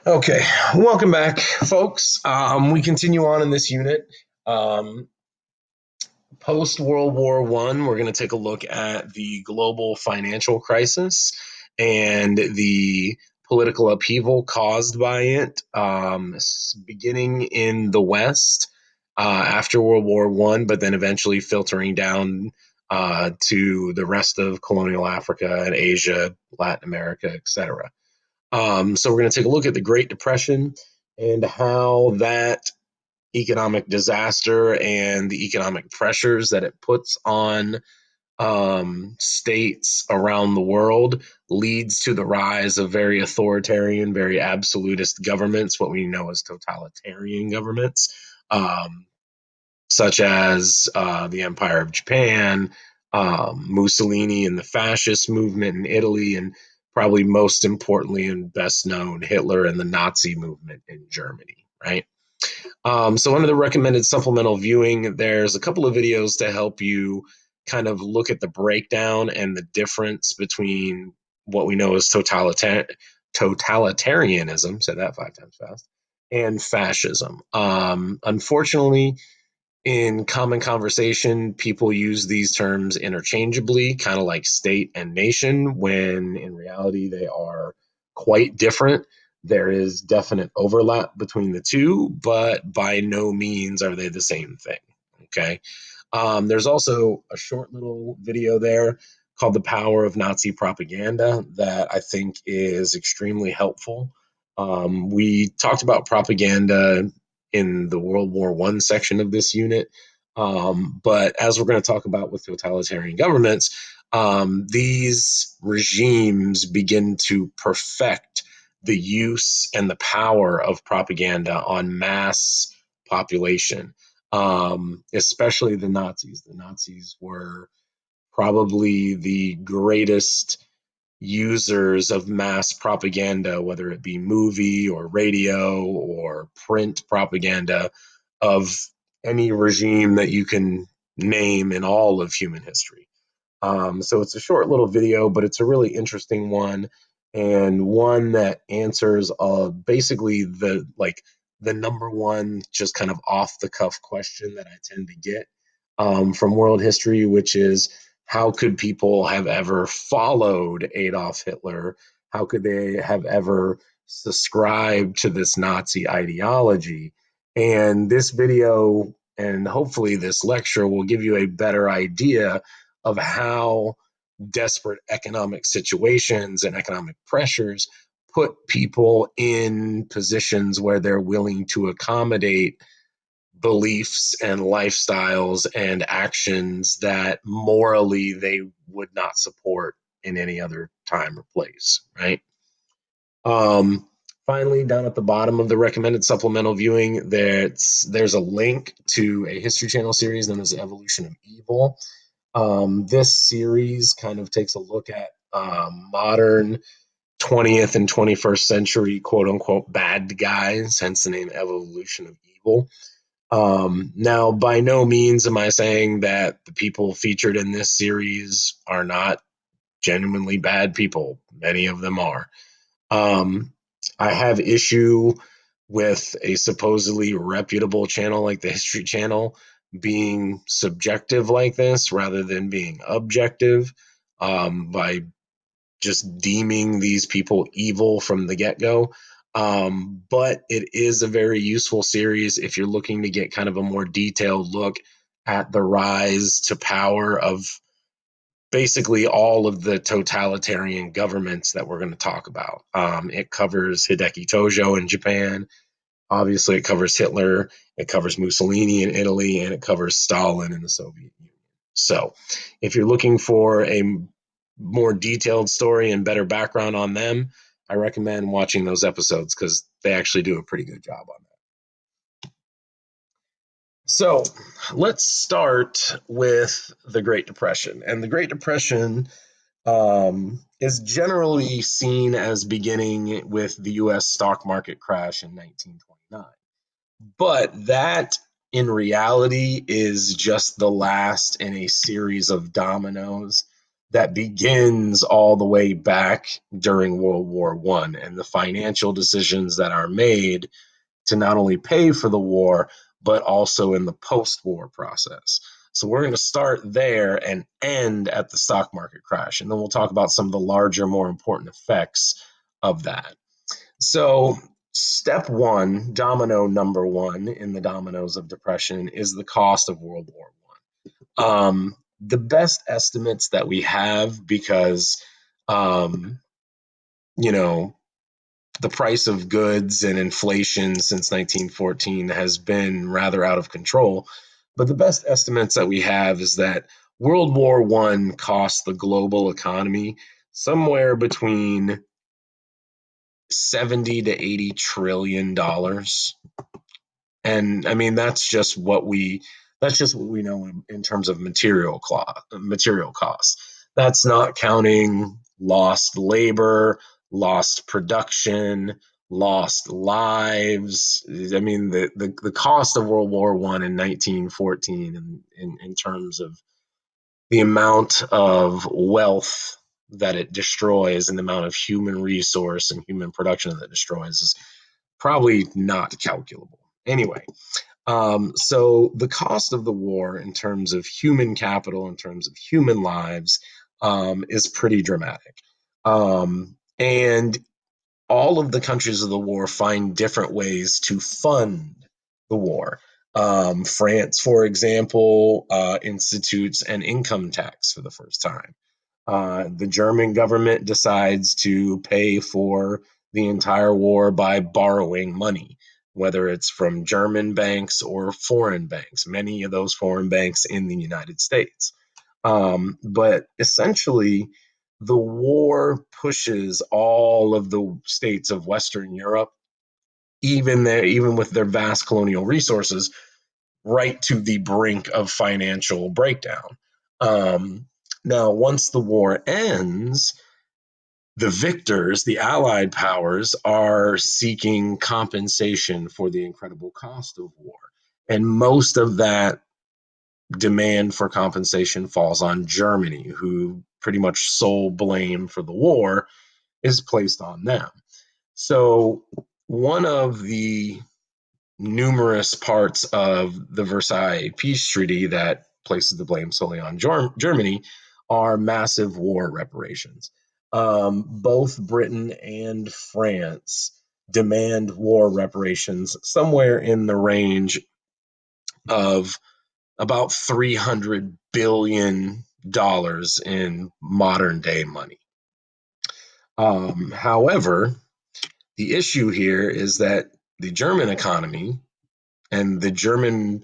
Okay, welcome back, folks. We continue on in this unit. Um, Post World War One, we're going to take a look at the global financial crisis and the political upheaval caused by it, beginning in the West after World War One, but then eventually filtering down to the rest of colonial Africa and Asia, Latin America, etc. So we're going to take a look at the Great Depression and how that economic disaster and the economic pressures that it puts on states around the world leads to the rise of very authoritarian, very absolutist governments, what we know as totalitarian governments, such as the Empire of Japan, Mussolini and the fascist movement in Italy, and probably most importantly and best known, Hitler and the Nazi movement in Germany, right? So under the recommended supplemental viewing, there's a couple of videos to help you kind of look at the breakdown and the difference between what we know as totalitarianism, say that 5 times fast, and fascism. Unfortunately, in common conversation, people use these terms interchangeably, kind of like state and nation, when in reality they are quite different. There is definite overlap between the two, but by no means are they the same thing. Okay. There's also a short little video there called The Power of Nazi Propaganda that I think is extremely helpful. We talked about propaganda in the World War One section of this unit. But as we're going to talk about with totalitarian governments, these regimes begin to perfect the use and the power of propaganda on mass population, especially the Nazis. The Nazis were probably the greatest users of mass propaganda, whether it be movie or radio or print propaganda of any regime that you can name in all of human history. So it's a short little video, but it's a really interesting one and one that answers basically the number one just kind of off the cuff question that I tend to get from world history, which is how could people have ever followed Adolf Hitler? How could they have ever subscribed to this Nazi ideology? And this video and hopefully this lecture will give you a better idea of how desperate economic situations and economic pressures put people in positions where they're willing to accommodate beliefs and lifestyles and actions that morally they would not support in any other time or place, right? Finally, down at the bottom of the recommended supplemental viewing, there's a link to a History Channel series known as Evolution of Evil. This series kind of takes a look at modern 20th and 21st century quote unquote bad guys, hence the name Evolution of Evil. Now, by no means am I saying that the people featured in this series are not genuinely bad people. Many of them are. Um, I have issue with a supposedly reputable channel like the History Channel being subjective like this rather than being objective, by just deeming these people evil from the get-go. But it is a very useful series if you're looking to get kind of a more detailed look at the rise to power of basically all of the totalitarian governments that we're going to talk about. It covers Hideki Tojo in Japan. Obviously, it covers Hitler. It covers Mussolini in Italy, and it covers Stalin in the Soviet Union. So, if you're looking for a more detailed story and better background on them, I recommend watching those episodes because they actually do a pretty good job on that. So, let's start with the Great Depression. And the Great Depression is generally seen as beginning with the US stock market crash in 1929. But that in reality is just the last in a series of dominoes that begins all the way back during World War One, and the financial decisions that are made to not only pay for the war, but also in the post-war process. So we're going to start there and end at the stock market crash, and then we'll talk about some of the larger, more important effects of that. So step one, domino number one in the dominoes of depression, is the cost of World War the best estimates that we have, because um, you know the price of goods and inflation since 1914 has been rather out of control. But the best estimates that we have is that World War One cost the global economy somewhere between 70 to 80 trillion dollars. And I mean, that's just what we know in terms of material costs. That's not counting lost labor, lost production, lost lives. I mean, the cost of World War One in 1914, in terms of the amount of wealth that it destroys and the amount of human resource and human production that it destroys, is probably not calculable. Anyway, so the cost of the war in terms of human capital, in terms of human lives, is pretty dramatic. And all of the countries of the war find different ways to fund the war. France, for example, institutes an income tax for the first time. The German government decides to pay for the entire war by borrowing money, whether it's from German banks or foreign banks, many of those foreign banks in the United States. But essentially, the war pushes all of the states of Western Europe, even with their vast colonial resources, right to the brink of financial breakdown. Now, once the war ends, the victors, the Allied powers, are seeking compensation for the incredible cost of war. And most of that demand for compensation falls on Germany, who pretty much sole blame for the war is placed on them. So, one of the numerous parts of the Versailles Peace Treaty that places the blame solely on Germany are massive war reparations. Both Britain and France demand war reparations somewhere in the range of about $300 billion in modern day money. However, the issue here is that the German economy and the German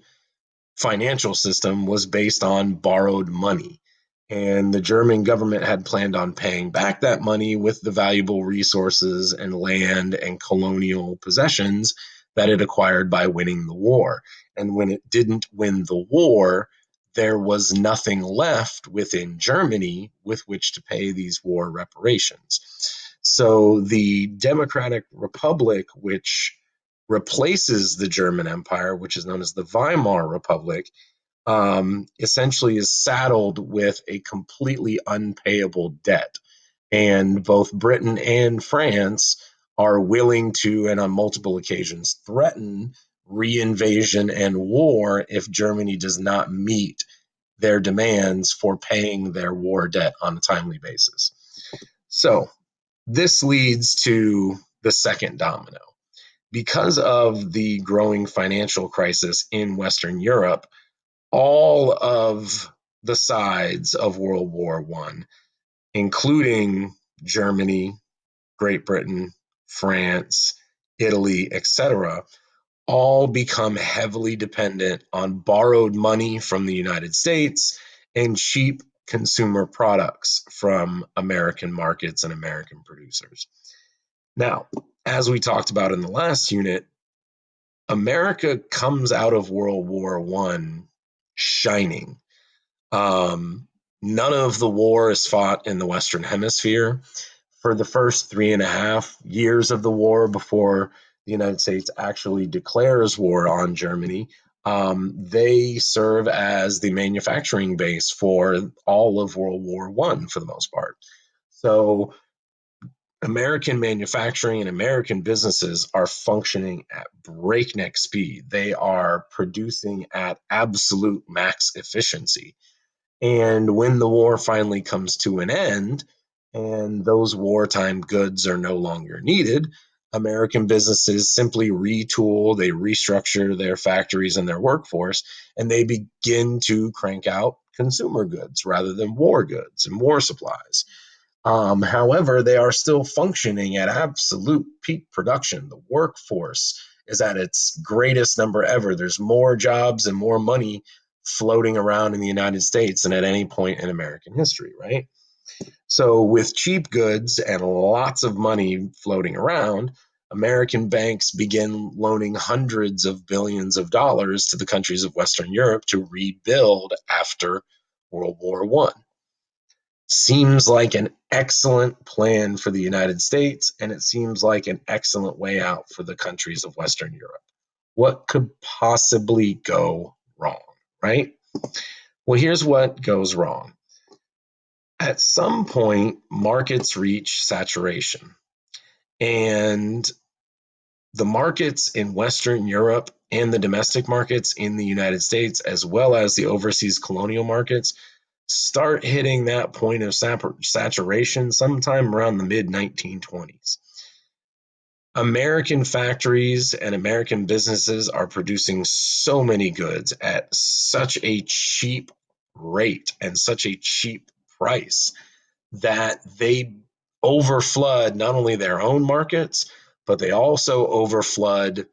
financial system was based on borrowed money. And the German government had planned on paying back that money with the valuable resources and land and colonial possessions that it acquired by winning the war. And when it didn't win the war, there was nothing left within Germany with which to pay these war reparations. So the Democratic Republic, which replaces the German Empire, which is known as the Weimar Republic, essentially is saddled with a completely unpayable debt. And both Britain and France are willing to, and on multiple occasions, threaten reinvasion and war if Germany does not meet their demands for paying their war debt on a timely basis. So, this leads to the second domino. Because of the growing financial crisis in Western Europe, all of the sides of World War One, including Germany, Great Britain, France, Italy, etc., all become heavily dependent on borrowed money from the United States and cheap consumer products from American markets and American producers. Now, as we talked about in the last unit, America comes out of World War One shining. None of the war is fought in the Western Hemisphere. For the first 3.5 years of the war, before the United States actually declares war on Germany, They serve as the manufacturing base for all of World War I for the most part. So American manufacturing and American businesses are functioning at breakneck speed. They are producing at absolute max efficiency. And when the war finally comes to an end and those wartime goods are no longer needed, American businesses simply retool, they restructure their factories and their workforce, and they begin to crank out consumer goods rather than war goods and war supplies. However, they are still functioning at absolute peak production. The workforce is at its greatest number ever. There's more jobs and more money floating around in the United States than at any point in American history, right? So, with cheap goods and lots of money floating around, American banks begin loaning hundreds of billions of dollars to the countries of Western Europe to rebuild after World War One. Seems like an excellent plan for the United States, and it seems like an excellent way out for the countries of Western Europe. What could possibly go wrong, right? Well, here's what goes wrong. At some point, markets reach saturation, and the markets in Western Europe and the domestic markets in the United States, as well as the overseas colonial markets, start hitting that point of saturation sometime around the mid 1920s. American factories and American businesses are producing so many goods at such a cheap rate and such a cheap price that they overflood not only their own markets, but they also overflood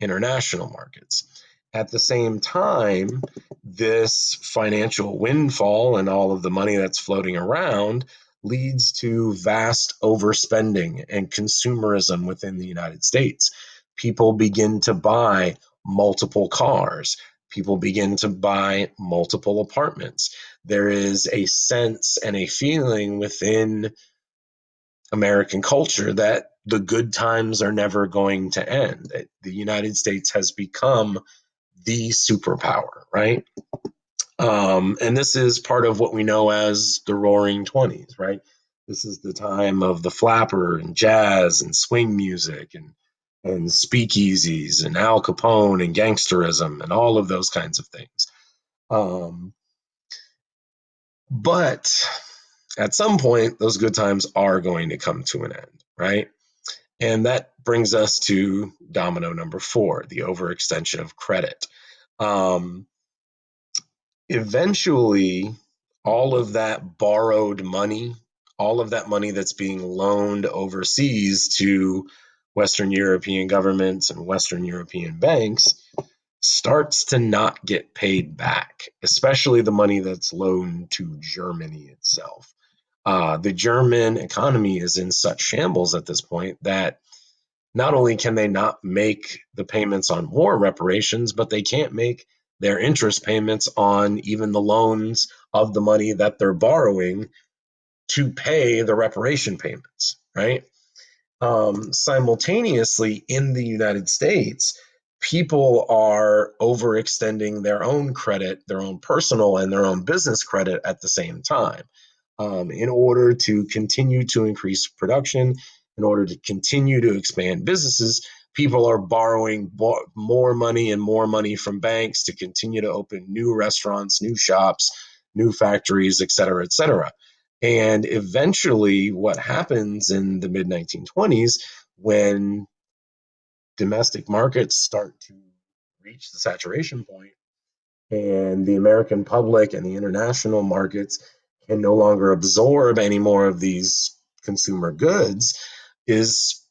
international markets. At the same time, this financial windfall and all of the money that's floating around leads to vast overspending and consumerism within the United States. People begin to buy multiple cars. People begin to buy multiple apartments. There is a sense and a feeling within American culture that the good times are never going to end. The United States has become the superpower, right? And this is part of what we know as the Roaring Twenties, right? This is the time of the flapper and jazz and swing music and speakeasies and Al Capone and gangsterism and all of those kinds of things. Um, but at some point, those good times are going to come to an end, right? And that brings us to domino number 4, the overextension of credit. Um, Eventually, all of that borrowed money, all of that money that's being loaned overseas to Western European governments and Western European banks starts to not get paid back, especially the money that's loaned to Germany itself. The German economy is in such shambles at this point that not only can they not make the payments on war reparations, but they can't make their interest payments on even the loans of the money that they're borrowing to pay the reparation payments, right? Simultaneously, in the United States, people are overextending their own credit, their own personal and their own business credit at the same time, in order to continue to increase production, in order to continue to expand businesses. People are borrowing more money and more money from banks to continue to open new restaurants, new shops, new factories, et cetera, et cetera. And eventually, what happens in the mid 1920s when domestic markets start to reach the saturation point and the American public and the international markets can no longer absorb any more of these consumer goods, is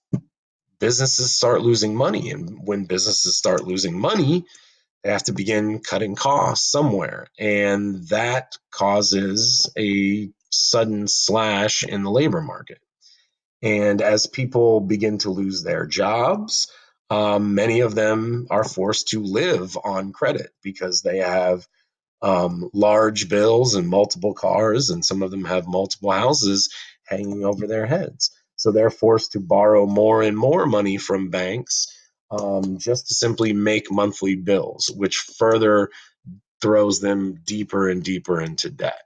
businesses start losing money. And when businesses start losing money, they have to begin cutting costs somewhere. And that causes a sudden slash in the labor market. And as people begin to lose their jobs, many of them are forced to live on credit because they have large bills and multiple cars, and some of them have multiple houses hanging over their heads. So they're forced to borrow more and more money from banks just to simply make monthly bills, which further throws them deeper and deeper into debt.